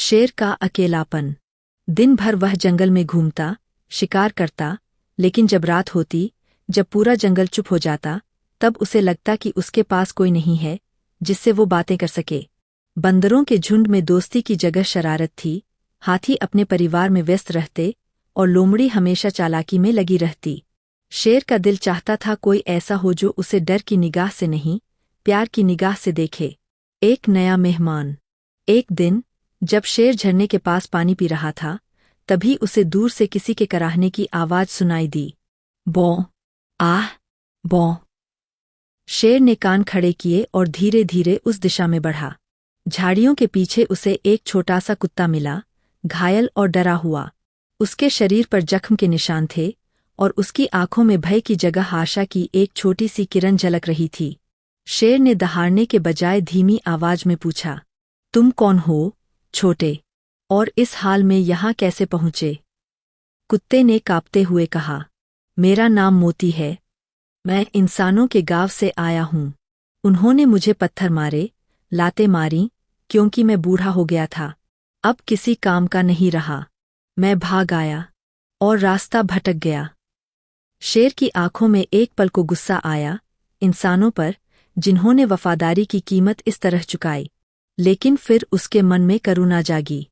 शेर का अकेलापन। दिन भर वह जंगल में घूमता, शिकार करता, लेकिन जब रात होती, जब पूरा जंगल चुप हो जाता, तब उसे लगता कि उसके पास कोई नहीं है जिससे वो बातें कर सके। बंदरों के झुंड में दोस्ती की जगह शरारत थी, हाथी अपने परिवार में व्यस्त रहते और लोमड़ी हमेशा चालाकी में लगी रहती। शेर का दिल चाहता था कोई ऐसा हो जो उसे डर की निगाह से नहीं, प्यार की निगाह से देखे। एक नया मेहमान। एक दिन जब शेर झरने के पास पानी पी रहा था, तभी उसे दूर से किसी के कराहने की आवाज सुनाई दी। बौं, आह, बौं। शेर ने कान खड़े किए और धीरे धीरे उस दिशा में बढ़ा। झाड़ियों के पीछे उसे एक छोटा सा कुत्ता मिला, घायल और डरा हुआ। उसके शरीर पर जख्म के निशान थे और उसकी आंखों में भय की जगह आशा की एक छोटी सी किरण झलक रही थी। शेर ने दहाड़ने के बजाय धीमी आवाज में पूछा, तुम कौन हो, छोटे? और इस हाल में यहाँ कैसे पहुँचे? कुत्ते ने कांपते हुए कहा, मेरा नाम मोती है। मैं इंसानों के गांव से आया हूँ। उन्होंने मुझे पत्थर मारे, लातें मारी, क्योंकि मैं बूढ़ा हो गया था। अब किसी काम का नहीं रहा। मैं भाग आया और रास्ता भटक गया। शेर की आंखों में एक पल को गुस्सा आया, इंसानों पर जिन्होंने वफादारी की कीमत इस तरह चुकाई। लेकिन फिर उसके मन में करुणा जागी।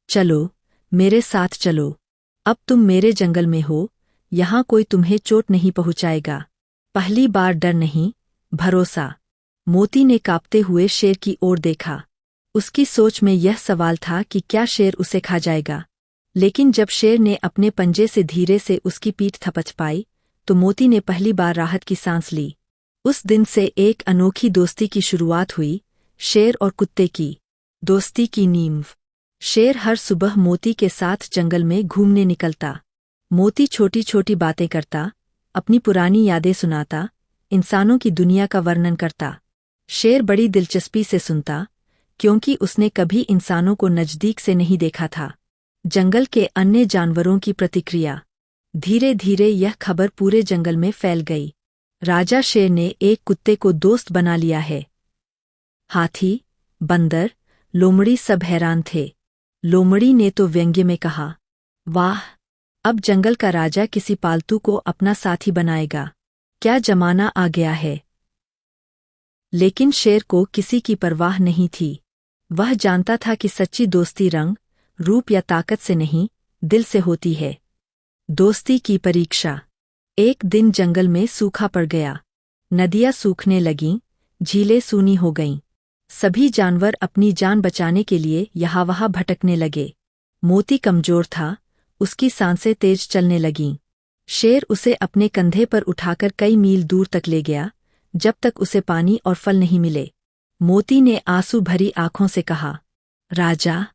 चलो, मेरे साथ चलो। अब तुम मेरे जंगल में हो, यहाँ कोई तुम्हें चोट नहीं पहुँचाएगा। पहली बार डर नहीं, भरोसा। मोती ने कांपते हुए शेर की ओर देखा। उसकी सोच में यह सवाल था कि क्या शेर उसे खा जाएगा। लेकिन जब शेर ने अपने पंजे से धीरे से उसकी पीठ थपथपाई, तो मोती ने पहली बार राहत की सांस ली। उस दिन से एक अनोखी दोस्ती की शुरुआत हुई, शेर और कुत्ते की दोस्ती की नींव। शेर हर सुबह मोती के साथ जंगल में घूमने निकलता। मोती छोटी छोटी बातें करता, अपनी पुरानी यादें सुनाता, इंसानों की दुनिया का वर्णन करता। शेर बड़ी दिलचस्पी से सुनता, क्योंकि उसने कभी इंसानों को नज़दीक से नहीं देखा था। जंगल के अन्य जानवरों की प्रतिक्रिया। धीरे धीरे यह खबर पूरे जंगल में फैल गई। राजा शेर ने एक कुत्ते को दोस्त बना लिया है। हाथी, बंदर, लोमड़ी सब हैरान थे। लोमड़ी ने तो व्यंग्य में कहा, वाह, अब जंगल का राजा किसी पालतू को अपना साथी बनाएगा। क्या जमाना आ गया है। लेकिन शेर को किसी की परवाह नहीं थी। वह जानता था कि सच्ची दोस्ती रंग, रूप या ताकत से नहीं, दिल से होती है। दोस्ती की परीक्षा। एक दिन जंगल में सूखा पड़ गया। नदियां सूखने लगीं, झीलें सूनी हो गईं। सभी जानवर अपनी जान बचाने के लिए यहाँ वहाँ भटकने लगे। मोती कमजोर था, उसकी सांसें तेज चलने लगीं। शेर उसे अपने कंधे पर उठाकर कई मील दूर तक ले गया, जब तक उसे पानी और फल नहीं मिले। मोती ने आंसू भरी आंखों से कहा, राजा,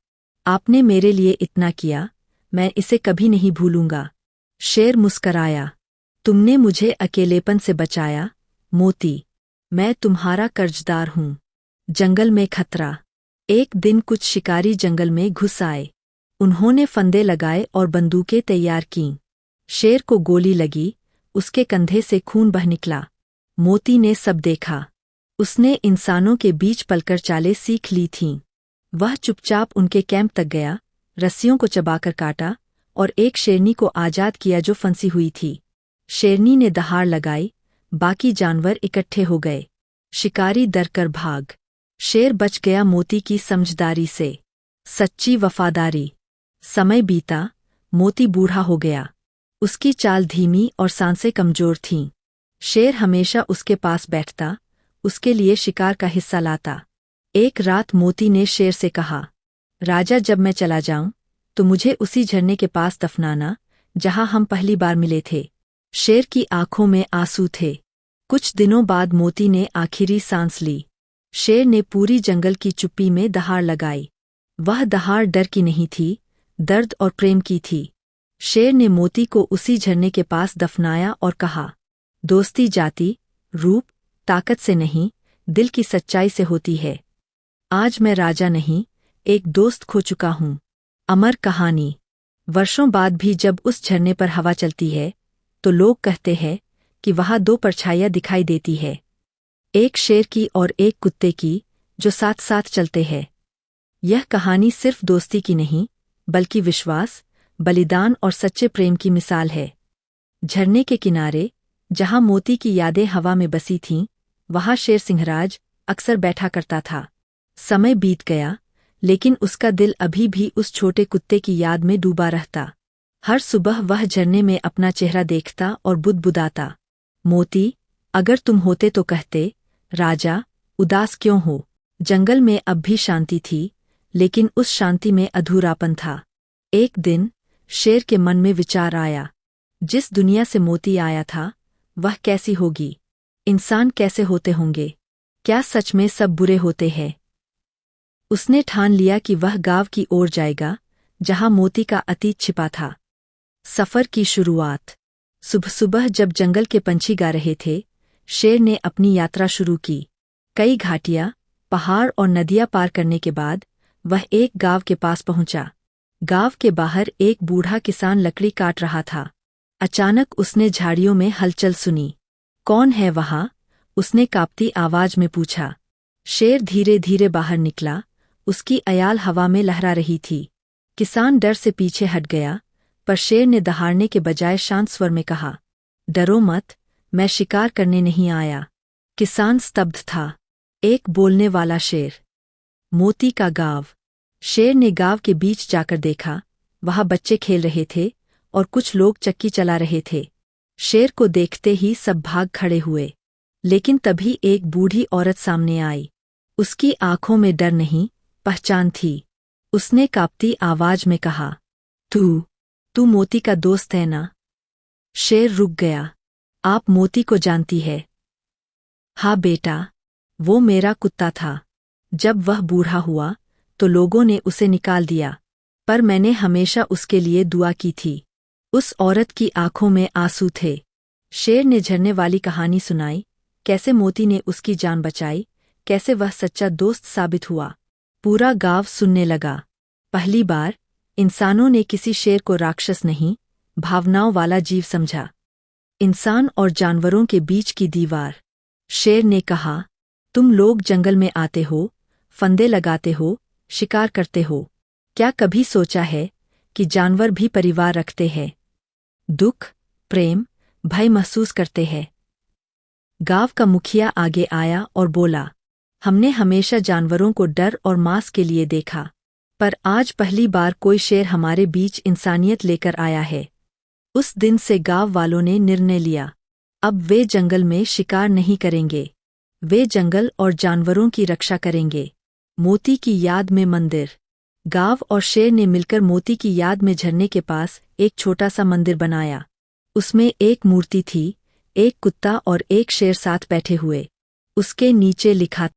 आपने मेरे लिए इतना किया, मैं इसे कभी नहीं भूलूंगा। शेर मुस्कराया, तुमने मुझे अकेलेपन से बचाया, मोती। मैं तुम्हारा कर्जदार हूँ। जंगल में खतरा। एक दिन कुछ शिकारी जंगल में घुस आए। उन्होंने फंदे लगाए और बंदूकें तैयार कीं। शेर को गोली लगी, उसके कंधे से खून बह निकला। मोती ने सब देखा। उसने इंसानों के बीच पलकर चालें सीख ली थीं। वह चुपचाप उनके कैंप तक गया, रस्सियों को चबाकर काटा और एक शेरनी को आजाद किया जो फंसी हुई थी। शेरनी ने दहाड़ लगाई, बाकी जानवर इकट्ठे हो गए। शिकारी डरकर भाग। शेर बच गया मोती की समझदारी से। सच्ची वफादारी। समय बीता, मोती बूढ़ा हो गया। उसकी चाल धीमी और सांसें कमजोर थीं। शेर हमेशा उसके पास बैठता, उसके लिए शिकार का हिस्सा लाता। एक रात मोती ने शेर से कहा, राजा, जब मैं चला जाऊं तो मुझे उसी झरने के पास दफनाना जहां हम पहली बार मिले थे। शेर की आंखों में आंसू थे। कुछ दिनों बाद मोती ने आखिरी सांस ली। शेर ने पूरी जंगल की चुप्पी में दहाड़ लगाई। वह दहाड़ डर की नहीं थी, दर्द और प्रेम की थी। शेर ने मोती को उसी झरने के पास दफनाया और कहा, दोस्ती जाति, रूप, ताकत से नहीं, दिल की सच्चाई से होती है। आज मैं राजा नहीं, एक दोस्त खो चुका हूँ। अमर कहानी। वर्षों बाद भी जब उस झरने पर हवा चलती है, तो लोग कहते हैं कि वहाँ दो परछाइयाँ दिखाई देती है, एक शेर की और एक कुत्ते की, जो साथ साथ चलते हैं। यह कहानी सिर्फ दोस्ती की नहीं, बल्कि विश्वास, बलिदान और सच्चे प्रेम की मिसाल है। झरने के किनारे, जहां मोती की यादें हवा में बसी थीं, वहां शेर सिंहराज अक्सर बैठा करता था। समय बीत गया, लेकिन उसका दिल अभी भी उस छोटे कुत्ते की याद में डूबा रहता। हर सुबह वह झरने में अपना चेहरा देखता और बुदबुदाता, मोती, अगर तुम होते तो कहते, राजा, उदास क्यों हो। जंगल में अब भी शांति थी, लेकिन उस शांति में अधूरापन था। एक दिन शेर के मन में विचार आया, जिस दुनिया से मोती आया था, वह कैसी होगी। इंसान कैसे होते होंगे, क्या सच में सब बुरे होते हैं। उसने ठान लिया कि वह गांव की ओर जाएगा, जहां मोती का अतीत छिपा था। सफर की शुरुआत। सुबह सुबह जब जंगल के पंछी गा रहे थे, शेर ने अपनी यात्रा शुरू की। कई घाटियां, पहाड़ और नदियां पार करने के बाद वह एक गांव के पास पहुंचा। गांव के बाहर एक बूढ़ा किसान लकड़ी काट रहा था। अचानक उसने झाड़ियों में हलचल सुनी। कौन है वहां? उसने कांपती आवाज में पूछा। शेर धीरे धीरे बाहर निकला, उसकी अयाल हवा में लहरा रही थी। किसान डर से पीछे हट गया, पर शेर ने दहाड़ने के बजाय शांत स्वर में कहा, डरो मत, मैं शिकार करने नहीं आया। किसान स्तब्ध था। एक बोलने वाला शेर। मोती का गांव। शेर ने गांव के बीच जाकर देखा, वहां बच्चे खेल रहे थे और कुछ लोग चक्की चला रहे थे। शेर को देखते ही सब भाग खड़े हुए, लेकिन तभी एक बूढ़ी औरत सामने आई। उसकी आंखों में डर नहीं, पहचान थी। उसने कांपती आवाज में कहा, तू मोती का दोस्त है ना? शेर रुक गया। आप मोती को जानती है? हाँ बेटा, वो मेरा कुत्ता था। जब वह बूढ़ा हुआ तो लोगों ने उसे निकाल दिया, पर मैंने हमेशा उसके लिए दुआ की थी। उस औरत की आंखों में आंसू थे। शेर ने झरने वाली कहानी सुनाई, कैसे मोती ने उसकी जान बचाई, कैसे वह सच्चा दोस्त साबित हुआ। पूरा गांव सुनने लगा। पहली बार इंसानों ने किसी शेर को राक्षस नहीं, भावनाओं वाला जीव समझा। इंसान और जानवरों के बीच की दीवार। शेर ने कहा, तुम लोग जंगल में आते हो, फंदे लगाते हो, शिकार करते हो। क्या कभी सोचा है कि जानवर भी परिवार रखते हैं? दुख, प्रेम, भय महसूस करते हैं। गांव का मुखिया आगे आया और बोला, हमने हमेशा जानवरों को डर और मांस के लिए देखा, पर आज पहली बार कोई शेर हमारे बीच इंसानियत लेकर आया है। उस दिन से गांव वालों ने निर्णय लिया, अब वे जंगल में शिकार नहीं करेंगे, वे जंगल और जानवरों की रक्षा करेंगे। मोती की याद में मंदिर। गांव और शेर ने मिलकर मोती की याद में झरने के पास एक छोटा सा मंदिर बनाया। उसमें एक मूर्ति थी, एक कुत्ता और एक शेर साथ बैठे हुए। उसके नीचे लिखा